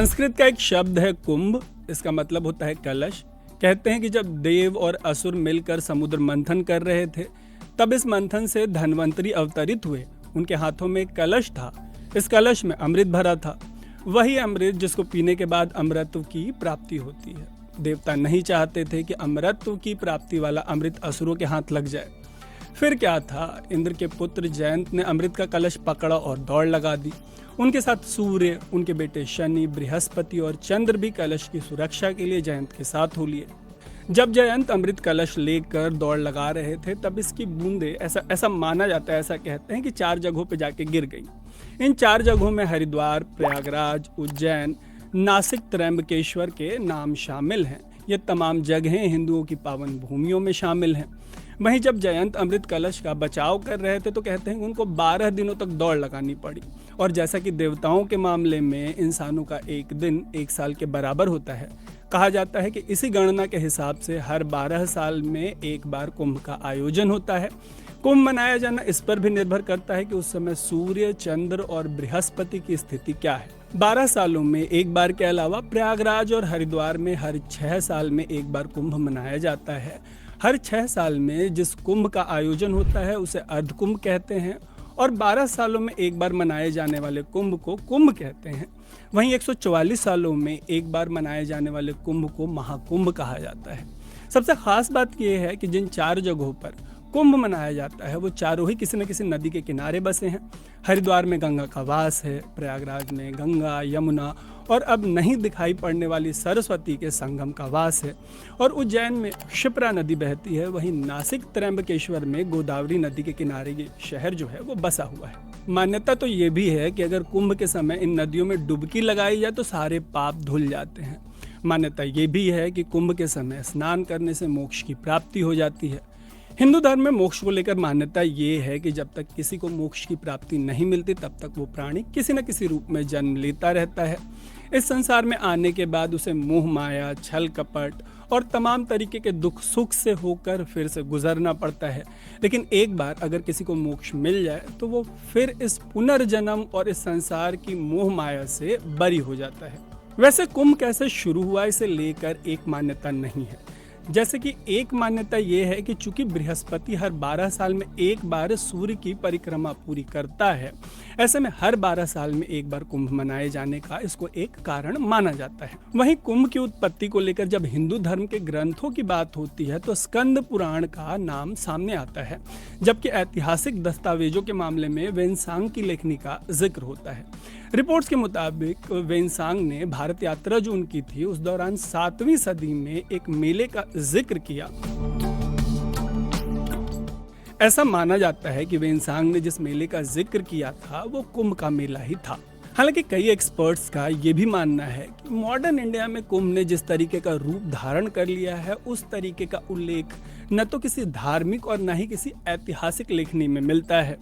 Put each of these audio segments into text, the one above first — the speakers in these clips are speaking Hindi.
संस्कृत का एक शब्द है कुंभ। इसका मतलब होता है कलश। कहते हैं कि जब देव और असुर मिलकर समुद्र मंथन कर रहे थे, तब इस मंथन से धन्वंतरी अवतरित हुए। उनके हाथों में एक कलश था। इस कलश में अमृत भरा था, वही अमृत जिसको पीने के बाद अमरत्व की प्राप्ति होती है। देवता नहीं चाहते थे कि अमरत्व की प्राप्ति वाला अमृत असुरों के हाथ लग जाए। फिर क्या था, इंद्र के पुत्र जयंत ने अमृत का कलश पकड़ा और दौड़ लगा दी। उनके साथ सूर्य, उनके बेटे शनि, बृहस्पति और चंद्र भी कलश की सुरक्षा के लिए जयंत के साथ हो लिए। जब जयंत अमृत कलश लेकर दौड़ लगा रहे थे, तब इसकी बूंदें ऐसा माना जाता है, ऐसा कहते हैं कि 4 जगहों पर जाके गिर गई। इन 4 जगहों में हरिद्वार, प्रयागराज, उज्जैन, नासिक, त्रयंबकेश्वर के नाम शामिल हैं। ये तमाम जगहें हिंदुओं की पावन भूमियों में शामिल हैं। वहीं जब जयंत अमृत कलश का बचाव कर रहे थे, तो कहते हैं कि उनको 12 दिनों तक दौड़ लगानी पड़ी। और जैसा कि देवताओं के मामले में इंसानों का एक दिन 1 साल के बराबर होता है, कहा जाता है कि इसी गणना के हिसाब से हर 12 साल में एक बार कुंभ का आयोजन होता है। कुंभ मनाया जाना इस पर भी निर्भर करता है कि उस समय सूर्य, चंद्र और बृहस्पति की स्थिति क्या है। 12 सालों में एक बार के अलावा प्रयागराज और हरिद्वार में हर 6 साल में एक बार कुंभ मनाया जाता है। हर 6 साल में जिस कुंभ का आयोजन होता है उसे अर्धकुंभ कहते हैं, और 12 सालों में एक बार मनाए जाने वाले कुंभ को कुंभ कहते हैं। वहीं 144 सालों में एक बार मनाए जाने वाले कुंभ को महाकुंभ कहा जाता है। सबसे खास बात यह है कि जिन 4 जगहों पर कुंभ मनाया जाता है, वो चारों ही किसी न किसी नदी के किनारे बसे हैं। हरिद्वार में गंगा का वास है, प्रयागराज में गंगा, यमुना और अब नहीं दिखाई पड़ने वाली सरस्वती के संगम का वास है, और उज्जैन में क्षिप्रा नदी बहती है। वहीं नासिक, त्रयंबकेश्वर में गोदावरी नदी के किनारे ये शहर जो है वो बसा हुआ है। मान्यता तो ये भी है कि अगर कुंभ के समय इन नदियों में डुबकी लगाई जाए तो सारे पाप धुल जाते हैं। मान्यता ये भी है कि कुंभ के समय स्नान करने से मोक्ष की प्राप्ति हो जाती है। हिंदू धर्म में मोक्ष को लेकर मान्यता ये है कि जब तक किसी को मोक्ष की प्राप्ति नहीं मिलती, तब तक वो प्राणी किसी न किसी रूप में जन्म लेता रहता है। इस संसार में आने के बाद उसे मोह माया, छल कपट और तमाम तरीके के दुख सुख से होकर फिर से गुजरना पड़ता है। लेकिन एक बार अगर किसी को मोक्ष मिल जाए तो वो फिर इस पुनर्जन्म और इस संसार की मोह माया से बरी हो जाता है। वैसे कुंभ कैसे शुरू हुआ, इसे लेकर एक मान्यता नहीं है। जैसे कि एक मान्यता ये है कि चूंकि बृहस्पति हर 12 साल में एक बार सूर्य की परिक्रमा पूरी करता है, ऐसे में हर 12 साल में एक बार कुंभ मनाए जाने का इसको एक कारण माना जाता है। वहीं कुंभ की उत्पत्ति को लेकर जब हिंदू धर्म के ग्रंथों की बात होती है तो स्कंद पुराण का नाम सामने आता है, जबकि ऐतिहासिक दस्तावेजों के मामले में वेनसांग की लेखनी का जिक्र होता है। रिपोर्ट्स के मुताबिक वेनसांग ने भारत यात्रा जो उनकी थी, उस दौरान 7वीं सदी में एक मेले का जिक्र किया। ऐसा माना जाता है कि वेनसांग ने जिस मेले का जिक्र किया था वो कुंभ का मेला ही था। हालांकि कई एक्सपर्ट्स का ये भी मानना है कि मॉडर्न इंडिया में कुंभ ने जिस तरीके का रूप धारण कर लिया है, उस तरीके का उल्लेख न तो किसी धार्मिक और न ही किसी ऐतिहासिक लेखनी में मिलता है।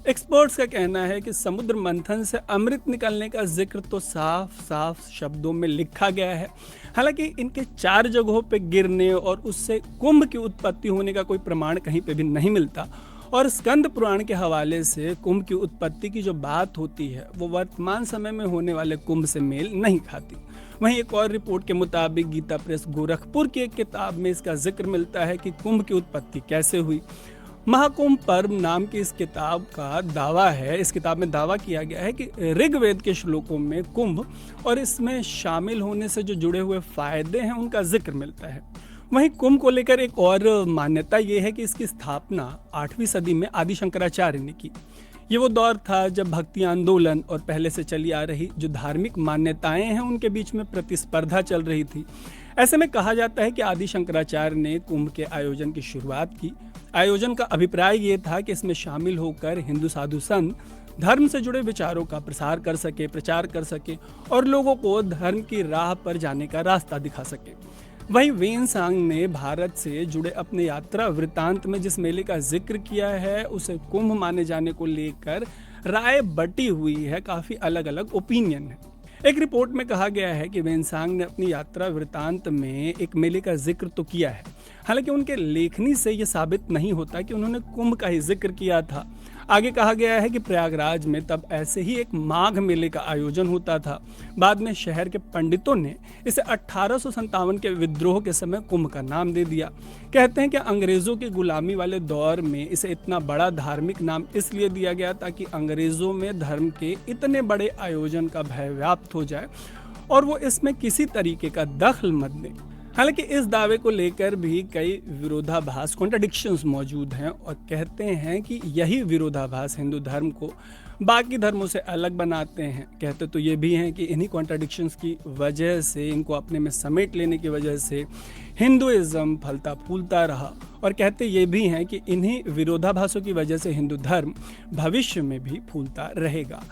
एक्सपर्ट्स का कहना है कि समुद्र मंथन से अमृत निकलने का जिक्र तो साफ साफ शब्दों में लिखा गया है। हालांकि इनके 4 जगहों पे गिरने और उससे कुंभ की उत्पत्ति होने का कोई प्रमाण कहीं पे भी नहीं मिलता, और स्कंद पुराण के हवाले से कुंभ की उत्पत्ति की जो बात होती है वो वर्तमान समय में होने वाले कुंभ से मेल नहीं खाती। वहीं एक और रिपोर्ट के मुताबिक गीता प्रेस गोरखपुर की एक किताब में इसका जिक्र मिलता है कि कुंभ की उत्पत्ति कैसे हुई। महाकुंभ पर्व नाम की इस किताब का दावा है, इस किताब में दावा किया गया है कि ऋग्वेद के श्लोकों में कुंभ और इसमें शामिल होने से जो जुड़े हुए फायदे हैं उनका जिक्र मिलता है। वहीं कुंभ को लेकर एक और मान्यता ये है कि इसकी स्थापना 8वीं सदी में आदि शंकराचार्य ने की। ये वो दौर था जब भक्ति आंदोलन और पहले से चली आ रही जो धार्मिक मान्यताएं हैं उनके बीच में प्रतिस्पर्धा चल रही थी। ऐसे में कहा जाता है कि आदि शंकराचार्य ने कुंभ के आयोजन की शुरुआत की। आयोजन का अभिप्राय ये था कि इसमें शामिल होकर हिंदू साधु संत धर्म से जुड़े विचारों का प्रचार कर सके और लोगों को धर्म की राह पर जाने का रास्ता दिखा सके। वहीं वेनसांग ने भारत से जुड़े अपने यात्रा वृतांत में जिस मेले का जिक्र किया है उसे कुंभ माने जाने को लेकर राय बटी हुई है, काफी अलग अलग ओपिनियन है। एक रिपोर्ट में कहा गया है कि वेनसांग ने अपनी यात्रा वृतांत में एक मेले का जिक्र तो किया है, हालांकि उनके लेखनी से यह साबित नहीं होता कि उन्होंने कुंभ का ही जिक्र किया था। आगे कहा गया है कि प्रयागराज में तब ऐसे ही एक माघ मेले का आयोजन होता था। बाद में शहर के पंडितों ने इसे 1857 के विद्रोह के समय कुंभ का नाम दे दिया। कहते हैं कि अंग्रेजों की गुलामी वाले दौर में इसे इतना बड़ा धार्मिक नाम इसलिए दिया गया ताकि अंग्रेजों में धर्म के इतने बड़े आयोजन का भय व्याप्त हो जाए और वो इसमें किसी तरीके का दखल मत दें। हालांकि इस दावे को लेकर भी कई विरोधाभास कॉन्ट्रडिक्शंस मौजूद हैं और कहते हैं कि यही विरोधाभास हिंदू धर्म को बाकी धर्मों से अलग बनाते हैं। कहते तो ये भी हैं कि इन्हीं कॉन्ट्रडिक्शंस की वजह से, इनको अपने में समेट लेने की वजह से हिंदुइज्म फलता फूलता रहा, और कहते ये भी हैं कि इन्हीं विरोधाभासों की वजह से हिंदू धर्म भविष्य में भी फूलता रहेगा।